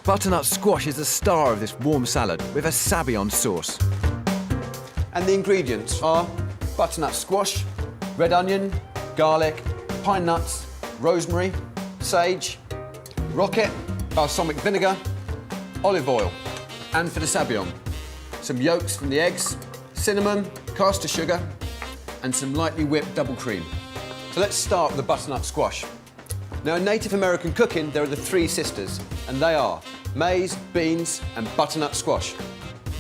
Butternut squash is the star of this warm salad with a sabayon sauce. And the ingredients are butternut squash, red onion, garlic, pine nuts, rosemary, sage, rocket, balsamic vinegar, olive oil. And for the sabayon, some yolks from the eggs, cinnamon, caster sugar, and some lightly whipped double cream. So let's start with the butternut squash. Now, in Native American cooking, there are the three sisters, and they are maize, beans, and butternut squash.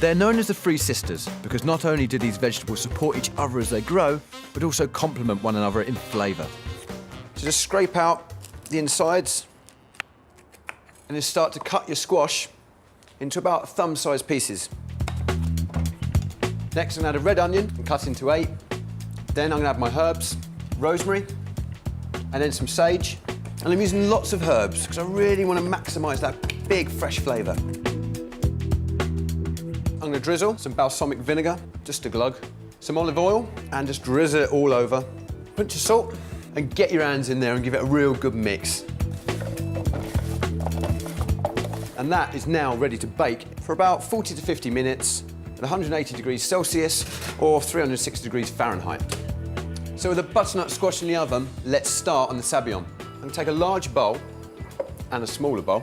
They're known as the Three Sisters because not only do these vegetables support each other as they grow, but also complement one another in flavour. So just scrape out the insides and then start to cut your squash into about thumb-sized pieces. Next, I'm going to add a red onion and cut into 8. Then I'm going to add my herbs, rosemary, and then some sage. And I'm using lots of herbs because I really want to maximise that big, fresh flavour. I'm going to drizzle some balsamic vinegar, just a glug, some olive oil, and just drizzle it all over. Pinch of salt, and get your hands in there and give it a real good mix. And that is now ready to bake for about 40 to 50 minutes at 180 degrees Celsius or 360 degrees Fahrenheit. So with the butternut squash in the oven, let's start on the sabayon. I'm going to take a large bowl and a smaller bowl,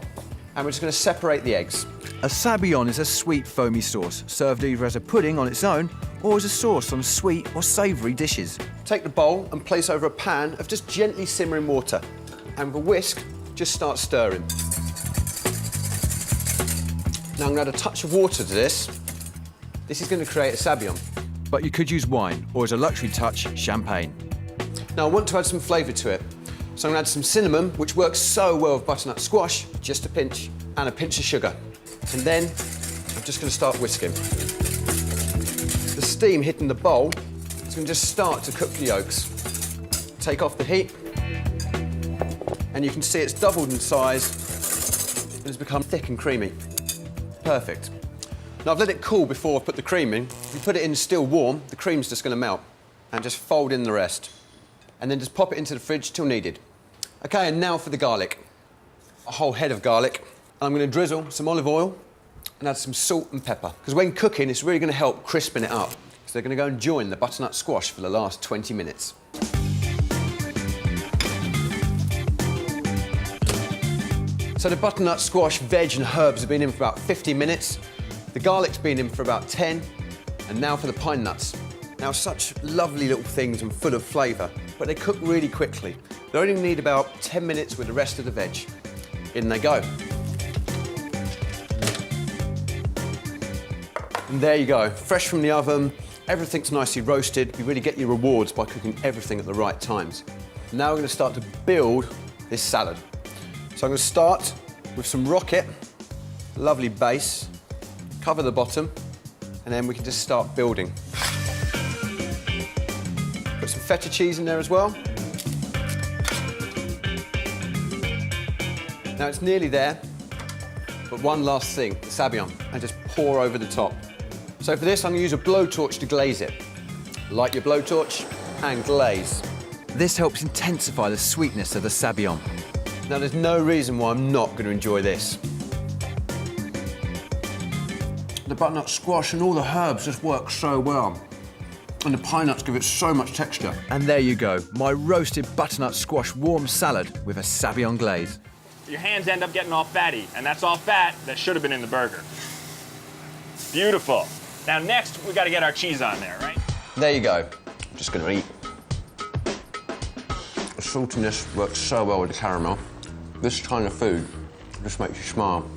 and we're just going to separate the eggs. A sabayon is a sweet, foamy sauce, served either as a pudding on its own or as a sauce on sweet or savoury dishes. Take the bowl and place over a pan of just gently simmering water, and with a whisk, just start stirring. Now I'm going to add a touch of water to this. This is going to create a sabayon. But you could use wine, or as a luxury touch, champagne. Now I want to add some flavour to it. So I'm going to add some cinnamon, which works so well with butternut squash, just a pinch, and a pinch of sugar. And then I'm just going to start whisking. The steam hitting the bowl is going to just start to cook the yolks. Take off the heat, and you can see it's doubled in size and it's become thick and creamy. Perfect. Now I've let it cool before I put the cream in. If you put it in still warm, the cream's just going to melt, and just fold in the rest. And then just pop it into the fridge till needed. OK, and now for the garlic. A whole head of garlic. And I'm going to drizzle some olive oil and add some salt and pepper. Because when cooking, it's really going to help crispen it up. So they're going to go and join the butternut squash for the last 20 minutes. So the butternut squash, veg and herbs have been in for about 50 minutes. The garlic's been in for about 10. And now for the pine nuts. Now, such lovely little things and full of flavour, but they cook really quickly. They only need about 10 minutes with the rest of the veg. In they go. And there you go, fresh from the oven, everything's nicely roasted. You really get your rewards by cooking everything at the right times. Now we're going to start to build this salad. So I'm going to start with some rocket, lovely base, cover the bottom, and then we can just start building. Put some feta cheese in there as well. Now it's nearly there, but one last thing, the sabayon, and just pour over the top. So for this, I'm going to use a blowtorch to glaze it. Light your blowtorch and glaze. This helps intensify the sweetness of the sabayon. Now there's no reason why I'm not going to enjoy this. The butternut squash and all the herbs just work so well. And the pine nuts give it so much texture. And there you go, my roasted butternut squash warm salad with a sabayon glaze. Your hands end up getting all fatty, and that's all fat that should have been in the burger. Beautiful. Now next, we got to get our cheese on there, right? There you go. I'm just going to eat. The saltiness works so well with the caramel. This kind of food just makes you smile.